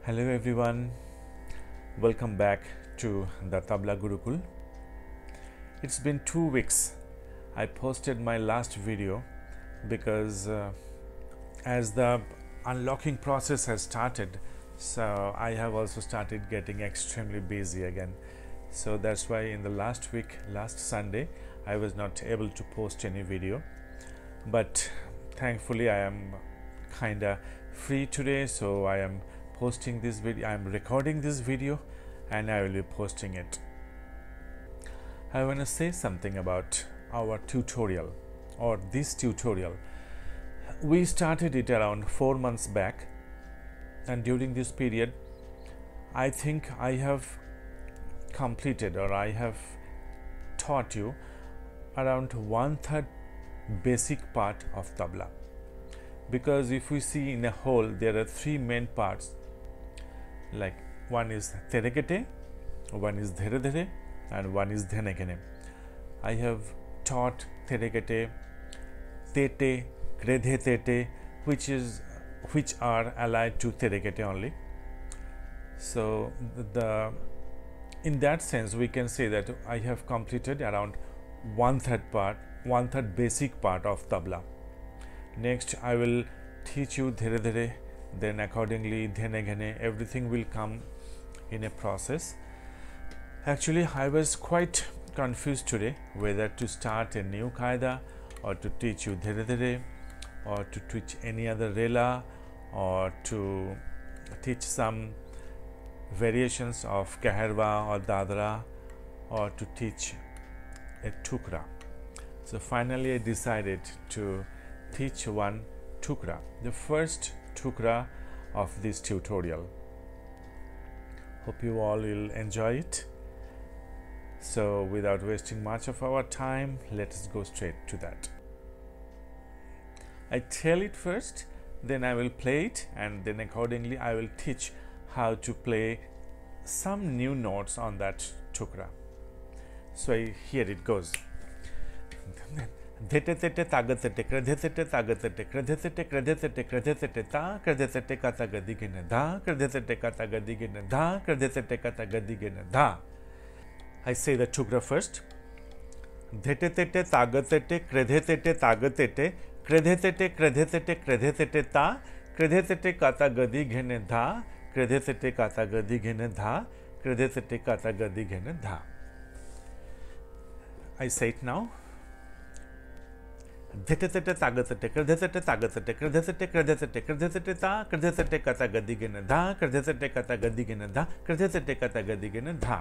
Hello everyone, welcome back to the Tabla Gurukul. It's been 2 weeks. I posted my last video because as the unlocking process has started, so I have also started getting extremely busy again. So that's why in the last week, last Sunday, I was not able to post any video. But thankfully I am kinda free today, so I am posting this video. I am recording this video and I will be posting it. I want to say something about our tutorial or this tutorial. We started it around 4 months back, and during this period I think I have completed or I have taught you around 1/3 basic part of tabla, because if we see in a whole there are 3 main parts, like one is terekete, one is dhere dhere, and one is dhenekene. I have taught terekete, tete, kredhe tete, which are allied to terekete only. So in that sense we can say that I have completed around 1/3 basic part of tabla. Next I will teach you dhere dhere, then accordingly dhene ghene, everything will come in a process. Actually I was quite confused today whether to start a new qaida or to teach you dhere dhere, or to teach any other rela, or to teach some variations of Keherwa or Dadra, or to teach a Tukra. So finally I decided to teach one Tukra, the first Tukra of this tutorial. Hope you all will enjoy it. So without wasting much of our time, let us go straight to that. I tell it first, then I will play it, and then accordingly I will teach how to play some new notes on that Tukra. So here it goes. Dhete tete tagatete kredhe tete tagatete kredhe tete kredhe tete kredhe tete ta kredhe tete kata gadi gene dha kredhe tete kata gadi gene dha kredhe tete kata gadi gene dha. I say the Tukra first. Dhete tete tagatete kredhe tete tagatete kredhe tete kredhe tete kredhe tete ta kredhe tete kata gadi gene dha kredhe tete kata gadi gene dha kredhe tete kata gadi gene dha. I say it now. Dhete tete tagatete kredhe tete tagatete kredhe tete kredhe tete kredhe tete ta kredhe tete kata gadi gene dha kredhe tete kata gadi gene dha kredhe tete kata gadi gene dha.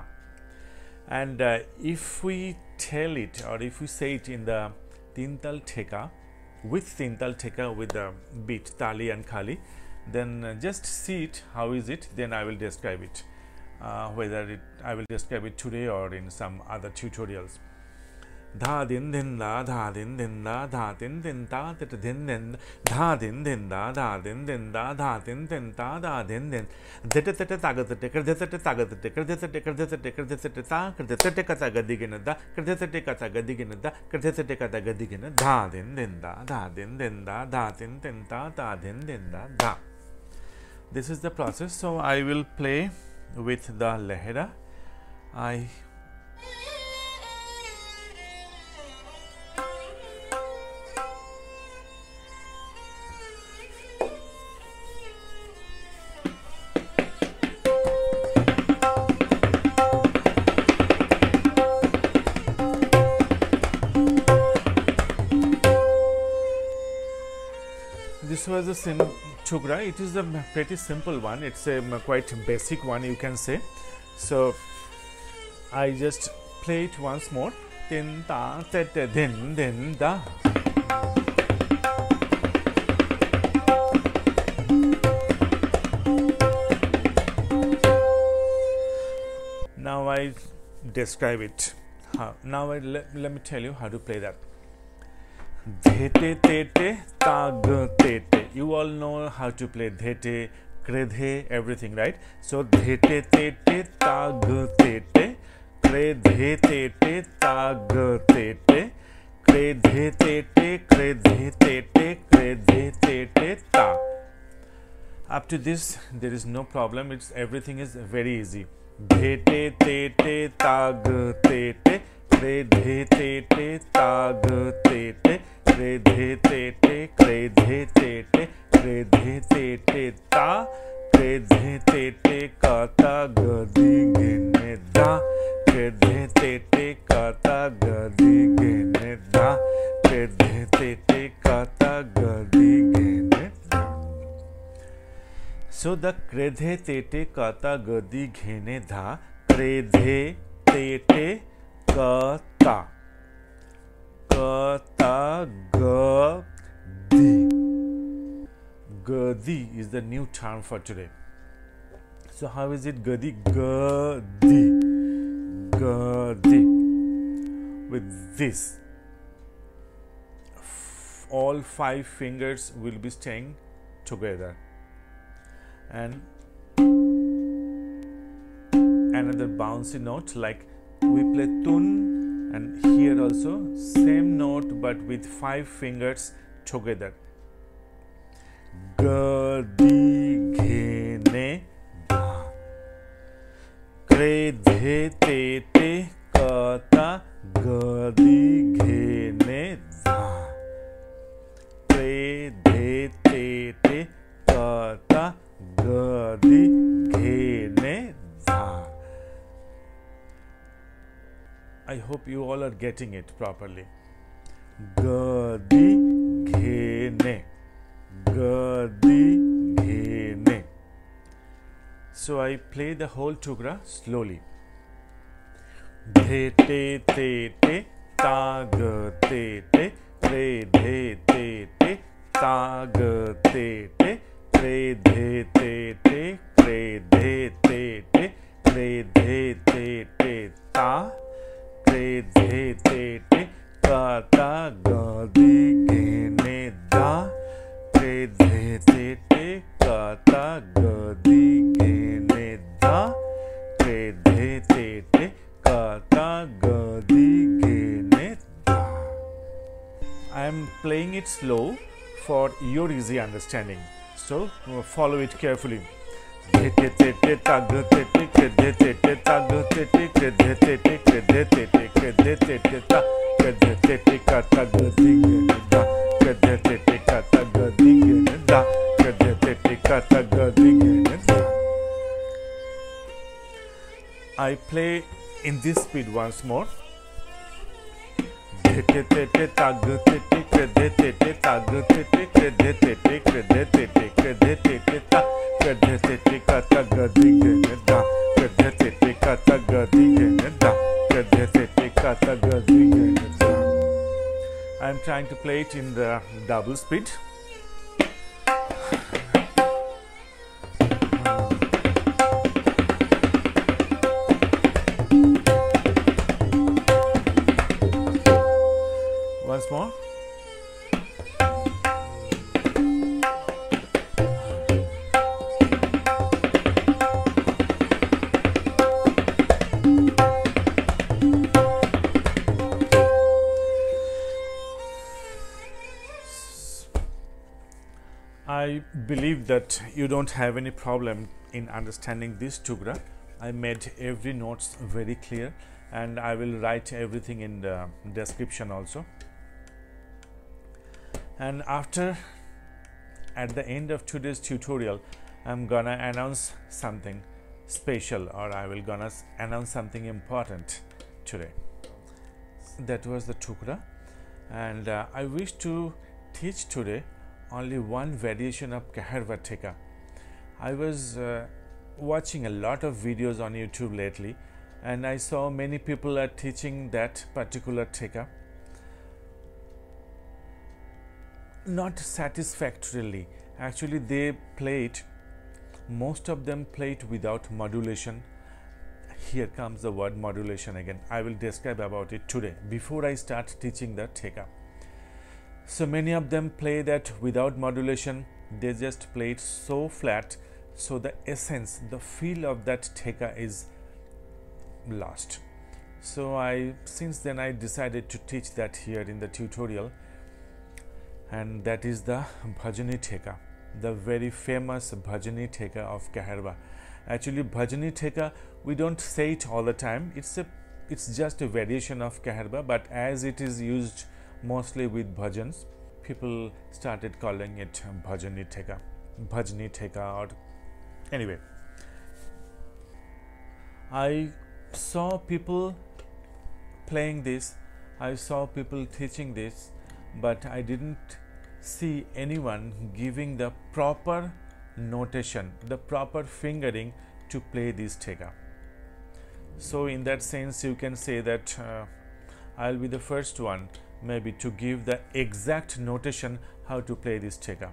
And if we tell it, or if we say it in the Tintal Theka, with Tintal Theka, with the beat Tali and Khali, then just see it, how is it, then I will describe it, whether I will describe it today or in some other tutorials. Dha din din da dha din din da dha din din da tet din din dha din din da dha din din da dha din din da dha din din dhete tete tagatete kredhe tete tagatete kredhe tete kredhe tete kredhe tete ta kredhe tete kata gadi gene da kredhe tete kata gadi gene da kredhe tete kata gadi gene dha din din da dha din din da dha din din da dha din din da dha. This is the process. So I will play with the lehera. This was a Tukra. It is a pretty simple one. It's a quite basic one, you can say. So I just play it once more. Tin ta tete din din da. Now I describe it. Now let me tell you how to play that. Dhete tete tag tete. You all know how to play dhete, kredhe, everything, right? So dhete tete tag tete, kredhe tete tag tete, kredhe tete kredhe tete kredhe tete ta. Up to this there is no problem, it's everything is very easy. Dhe te te te tag te te re dhe te te tag te te re dhe te te re dhe te te re dhe te te ta re dhe te te ka ta ga di ge ne da re dhe te te ka ta ga di ge ne da re dhe te te ka ta ga di ge ne da. So the kredhe tete kata gadi ghene dha kredhe tete kata gadi. Gadi is the new term for today. So how is it gadi? Gadi. Gadi. With this, all 5 fingers will be staying together. And another bouncy note, like we play tun, and here also same note but with 5 fingers together. Gadi ghene dha kredhe tete kata gadi ghene dha kredhe tete kata gadi ghene dha. I hope you all are getting it properly. Gadi ghene, gadi ghene. So I play the whole tukra slowly. Dhe te te te tag te te re dhe te te tag te te re dhe te te re dhe te te re dhe te te ta re dhe te te ka ta ga di ghene da re dhe te te ka ta ga di ghene da re dhe te te ka ta ga di ghene da. I am playing it slow for your easy understanding. So follow it carefully. Dhe te te te tag te te kredhe te te tag te te kredhe te te kredhe te te kredhe te te ta kredhe te te ka ta ga di ghene da kredhe te te ka ta ga di ghene da kredhe te te ka ta ga di ghene da. I play in this speed once more. Dhe te te te tag te te kredhe te te tag te te kredhe te te kredhe te te kredhe te te ta kredhe te te ka ta ga di ghene da kredhe te te ka ta ga di ghene da kredhe te te ka ta ga di ghene da. I am trying to play it in the double speed. Once more. I believe that you don't have any problem in understanding this tukra. I made every notes very clear, and I will write everything in the description also. And after, at the end of today's tutorial, I'm gonna announce something special, or I will gonna announce something important today. That was the tukra, and I wish to teach today only one variation of Keherwa Theka. I was watching a lot of videos on YouTube lately, and I saw many people are teaching that particular Theka. Not satisfactorily. Actually, they play it, most of them play it without modulation. Here comes the word modulation again. I will describe about it today before I start teaching the Theka. So many of them play that without modulation. They just play it so flat, so the essence, the feel of that Theka is lost. So since then I decided to teach that here in the tutorial, and that is the Bhajani Theka. the very famous Bhajani Theka of Keherwa. Actually, Bhajani Theka, we don't say it all the time. It's just a variation of Keherwa, but as it is used mostly with bhajans, people started calling it Bhajani Theka, or anyway. I saw people playing this, I saw people teaching this, but I didn't see anyone giving the proper notation, the proper fingering to play this Theka. So in that sense, you can say that I'll be the first one maybe to give the exact notation how to play this Theka.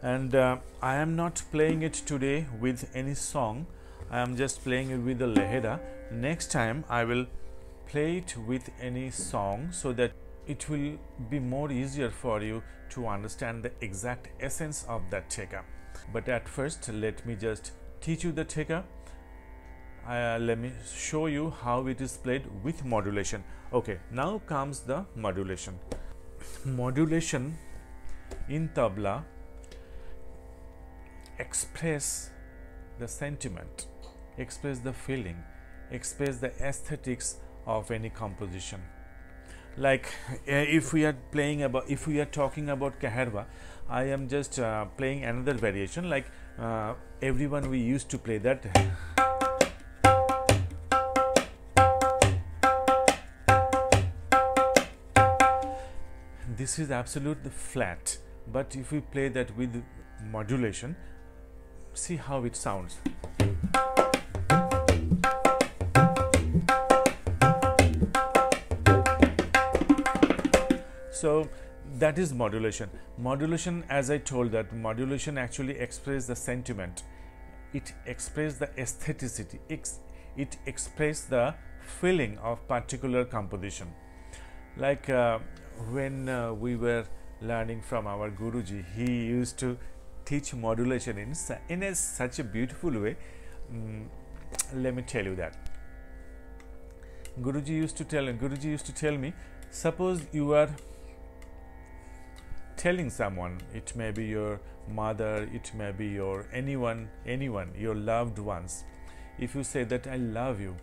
And I am not playing it today with any song. I am just playing it with the lehera. Next time I will play it with any song so that it will be more easier for you to understand the exact essence of that Theka. But at first, let me just teach you the Theka. Let me show you how it is played with modulation. Okay, now comes the modulation. Modulation in tabla express the sentiment, express the feeling, express the aesthetics of any composition. Like if we are talking about Keherwa, I am just playing another variation, like everyone we used to play that. This is absolutely flat, but if we play that with modulation, see how it sounds. So that is modulation. Modulation, as I told, that modulation actually expresses the sentiment, it expresses the aestheticity, it expresses the feeling of particular composition. Like when we were learning from our Guruji, he used to teach modulation in such a beautiful way. Let me tell you that. Guruji used to tell me, suppose you are telling someone, it may be your mother, it may be your anyone, your loved ones. If you say that I love you,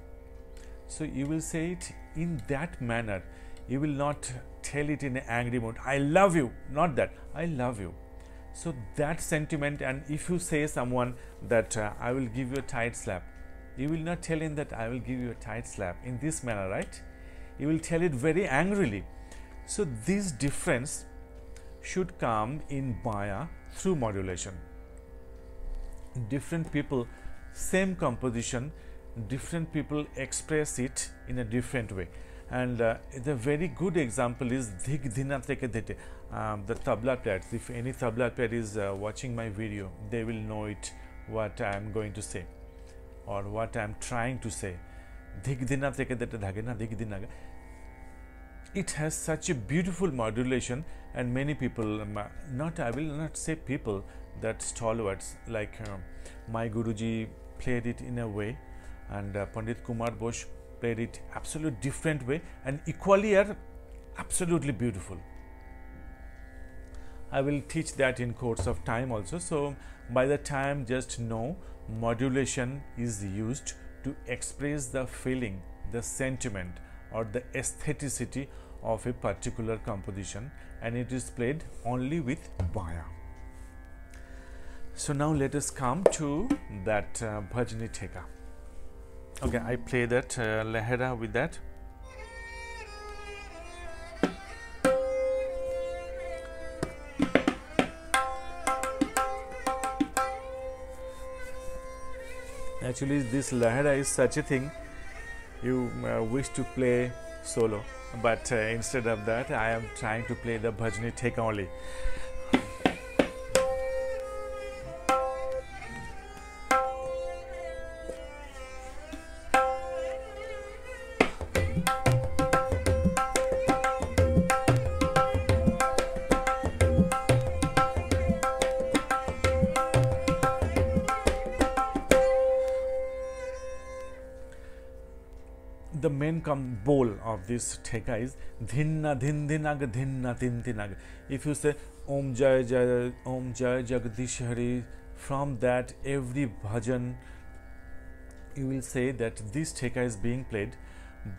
so you will say it in that manner. You will not tell it in an angry mood, I love you, not that, I love you. So that sentiment, and if you say someone that I will give you a tight slap, you will not tell him that I will give you a tight slap in this manner, right? You will tell it very angrily. So this difference should come in Maya through modulation. Different people, same composition, different people express it in a different way. And the very good example is Dhik Dhina Teke Dhete. The tabla players, if any tabla player is watching my video, they will know it, what I am going to say or what I am trying to say. Dhik Dhina Teke Dhete Dhagena Dhik Dhinaga. It has such a beautiful modulation, and many people, I will not say people, that stalwarts, like my Guruji played it in a way, and Pandit Kumar Bosch played it absolutely different way, and equally are absolutely beautiful. I will teach that in course of time also. So by the time, just know modulation is used to express the feeling, the sentiment, or the aestheticity of a particular composition, and it is played only with Maya. So now let us come to that Bhajani Theka. Okay, I play that lehera with that. Actually, this lehera is such a thing you wish to play solo, but instead of that, I am trying to play the Bhajani Theka only. The main bowl of this Theka is Dhinna Dhin Dhinaga Dhinna Dhin Dhinaga. If you say Om Jai Jagadish Hari. From that, every bhajan you will say that this theka is being played,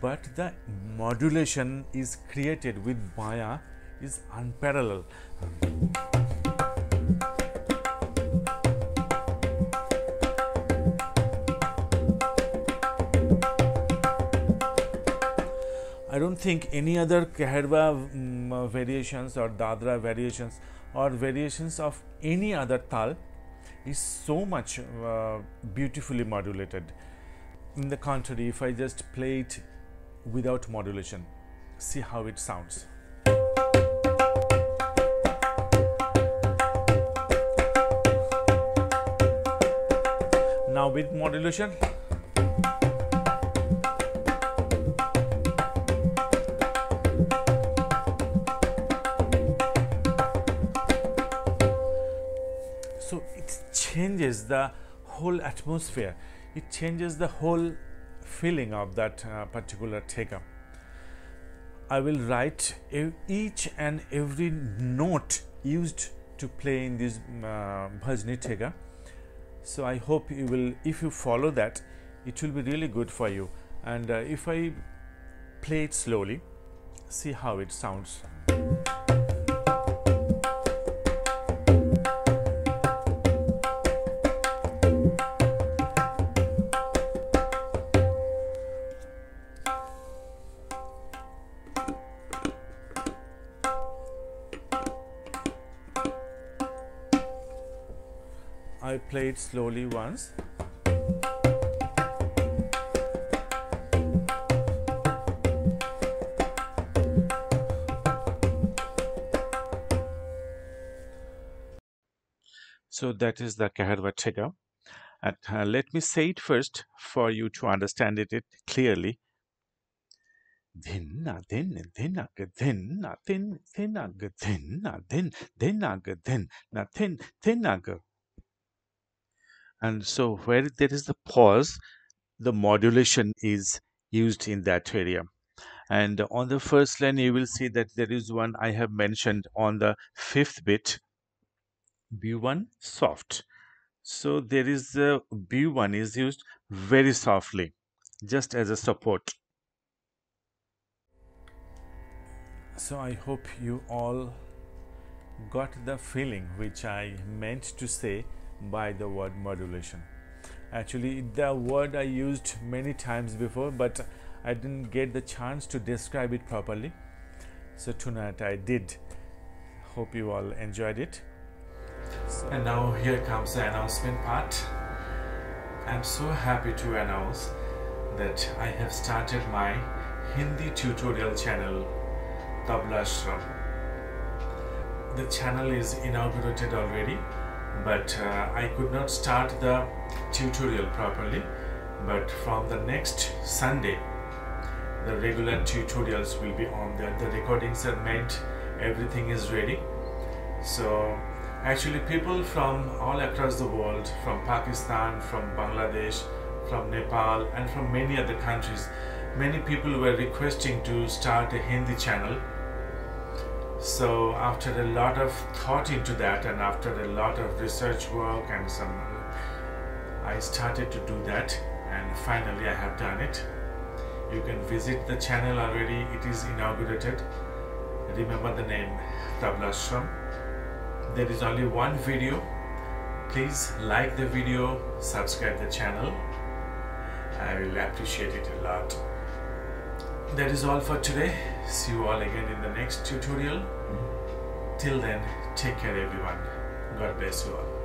but the modulation is created with Maya is unparalleled. I don't think any other Keherwa variations or Dadra variations or variations of any other tal is so much beautifully modulated. In the contrary, if I just play it without modulation, see how it sounds. Now with modulation. So it changes the whole atmosphere. It changes the whole feeling of that particular theka. I will write each and every note used to play in this Bhajani theka. So I hope you will, if you follow that, it will be really good for you. And if I play it slowly, see how it sounds. I play it slowly once. So that is the Keherwa Theka. And let me say it first for you to understand it clearly. Dhinna din dhinna dhinna din dhinna dhinna din dhinna dhinna din dhinna. And so where there is the pause, the modulation is used in that area. And on the first line, you will see that there is one I have mentioned on the 5th bit, B1 soft. So there is the B1 is used very softly, just as a support. So I hope you all got the feeling which I meant to say by the word modulation. Actually, the word I used many times before, but I didn't get the chance to describe it properly. So tonight I did. Hope you all enjoyed it. And now here comes the announcement part. I'm so happy to announce that I have started my Hindi tutorial channel, Tabla. The channel is inaugurated already, but I could not start the tutorial properly. But from the next Sunday, the regular tutorials will be on there. The recordings are made, everything is ready. So actually people from all across the world, from Pakistan, from Bangladesh, from Nepal, and from many other countries, many people were requesting to start a Hindi channel. So after a lot of thought into that, and after a lot of research work and I started to do that, and finally I have done it. You can visit the channel already, it is inaugurated. Remember the name, Tabla. There is only one video. Please like the video, subscribe the channel. I will appreciate it a lot. That is all for today. See you all again in the next tutorial. Till then, take care everyone. God bless you all.